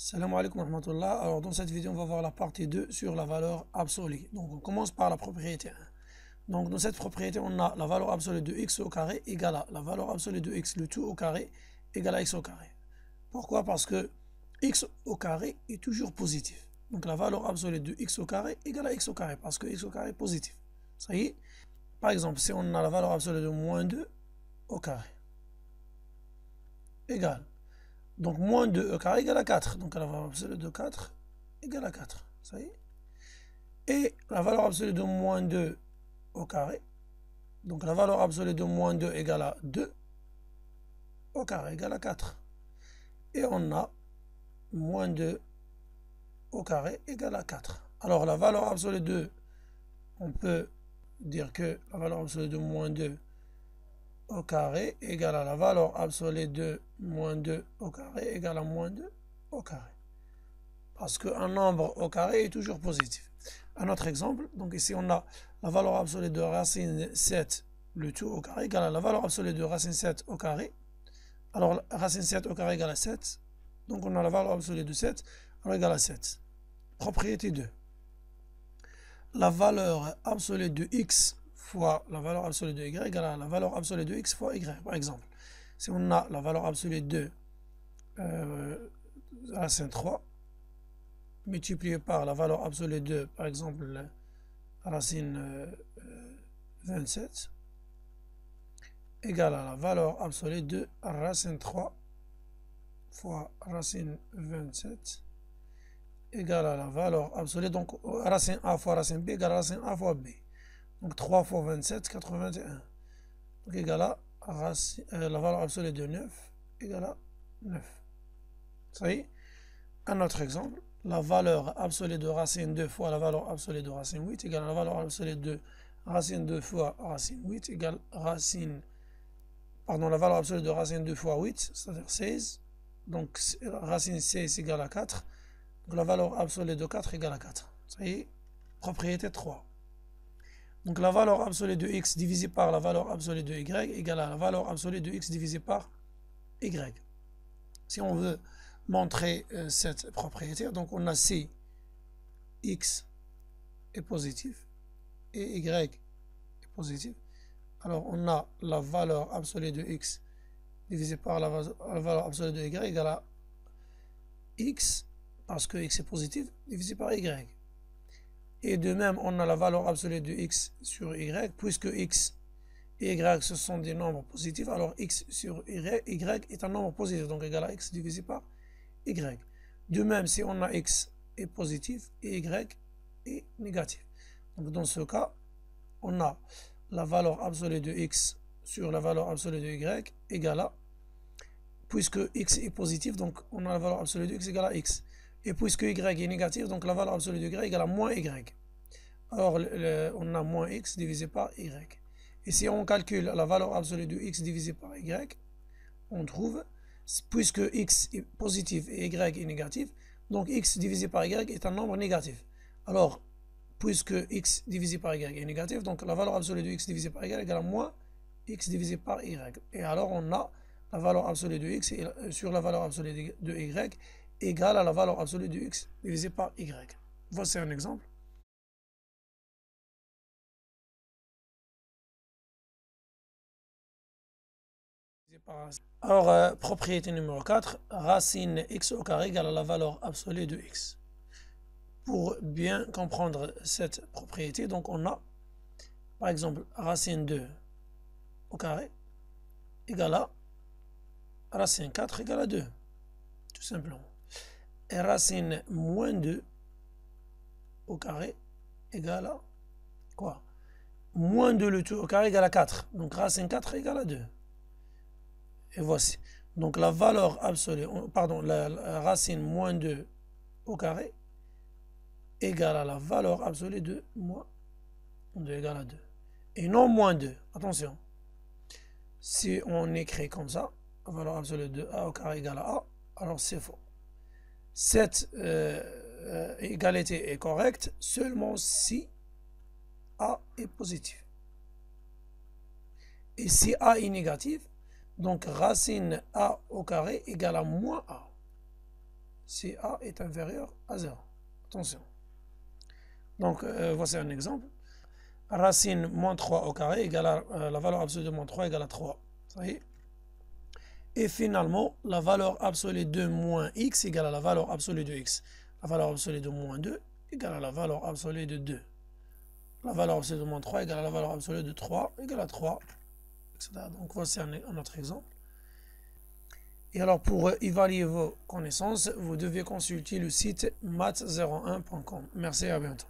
Salam alaikum wa rahmatullah. Alors dans cette vidéo on va voir la partie 2 sur la valeur absolue. Donc on commence par la propriété 1. Donc dans cette propriété on a la valeur absolue de x au carré égale à la valeur absolue de x le tout au carré égale à x au carré. Pourquoi? Parce que x au carré est toujours positif. Donc la valeur absolue de x au carré égale à x au carré parce que x au carré est positif. Ça y est. Par exemple si on a la valeur absolue de moins 2 au carré égale. Donc, moins 2 au carré égale à 4. Donc, la valeur absolue de 4 égale à 4. Ça y est. Et la valeur absolue de moins 2 au carré. Donc, la valeur absolue de moins 2 égale à 2 au carré égale à 4. Et on a moins 2 au carré égale à 4. Alors, la valeur absolue de, on peut dire que la valeur absolue de moins 2 au carré égale à la valeur absolue de moins 2 au carré égale à moins 2 au carré. Parce qu'un nombre au carré est toujours positif. Un autre exemple, donc ici on a la valeur absolue de racine 7, le tout au carré, égale à la valeur absolue de racine 7 au carré. Alors racine 7 au carré égale à 7. Donc on a la valeur absolue de 7, alors égale à 7. Propriété 2. La valeur absolue de x fois la valeur absolue de y égale à la valeur absolue de x fois y. Par exemple, si on a la valeur absolue de racine 3 multiplié par la valeur absolue de, par exemple, racine 27 égale à la valeur absolue de racine 3 fois racine 27 égale à la valeur absolue, donc racine a fois racine b égale à racine a fois b. Donc 3 fois 27, 81. Donc égale à la valeur absolue de 9 égale à 9. Ça y est. Un autre exemple. La valeur absolue de racine 2 fois la valeur absolue de racine 8 égale à la valeur absolue de racine 2 fois racine 8 égale la valeur absolue de racine 2 fois 8, c'est-à-dire 16. Donc racine 16 égale à 4. Donc la valeur absolue de 4 égale à 4. Ça y est, propriété 3. Donc la valeur absolue de x divisée par la valeur absolue de y égale à la valeur absolue de x divisée par y. Si on veut montrer cette propriété, donc on a si x est positif et y est positif, alors on a la valeur absolue de x divisée par la valeur absolue de y égale à x, parce que x est positif, divisé par y. Et de même, on a la valeur absolue de x sur y, puisque x et y ce sont des nombres positifs, alors x sur y est un nombre positif, donc égal à x divisé par y. De même, si on a x est positif et y est négatif. Donc dans ce cas, on a la valeur absolue de x sur la valeur absolue de y égale à, puisque x est positif, donc on a la valeur absolue de x égale à x. Et puisque y est négatif, donc la valeur absolue de y égale à moins y. Alors on a moins x divisé par y. Et si on calcule la valeur absolue de x divisé par y, on trouve, puisque x est positif et y est négatif, donc x divisé par y est un nombre négatif. Alors, puisque x divisé par y est négatif, donc la valeur absolue de x divisé par y égale à moins x divisé par y. Et alors on a la valeur absolue de x sur la valeur absolue de y égale à la valeur absolue de x divisé par y. Voici un exemple. Alors, propriété numéro 4, racine x au carré égale à la valeur absolue de x. Pour bien comprendre cette propriété, donc on a, par exemple, racine 2 au carré égale à racine 4 égale à 2, tout simplement. Et racine moins 2 au carré égale à quoi? Moins 2 le tout au carré égale à 4. Donc racine 4 égale à 2. Et voici. Donc la valeur absolue, pardon, la racine moins 2 au carré égale à la valeur absolue de moins 2 égale à 2. Et non moins 2. Attention. Si on écrit comme ça, la valeur absolue de a au carré égale à a, alors c'est faux. Cette égalité est correcte seulement si a est positif. Et si a est négatif, donc racine a au carré égale à moins a. si A est inférieur à 0. Attention. Donc, voici un exemple. Racine moins 3 au carré égale à la valeur absolue de moins 3 égale à 3. Ça y est. Et finalement, la valeur absolue de moins x égale à la valeur absolue de x. La valeur absolue de moins 2 égale à la valeur absolue de 2. La valeur absolue de moins 3 égale à la valeur absolue de 3 égale à 3, etc. Donc voici un autre exemple. Et alors pour évaluer vos connaissances, vous devez consulter le site maths01.com. Merci et à bientôt.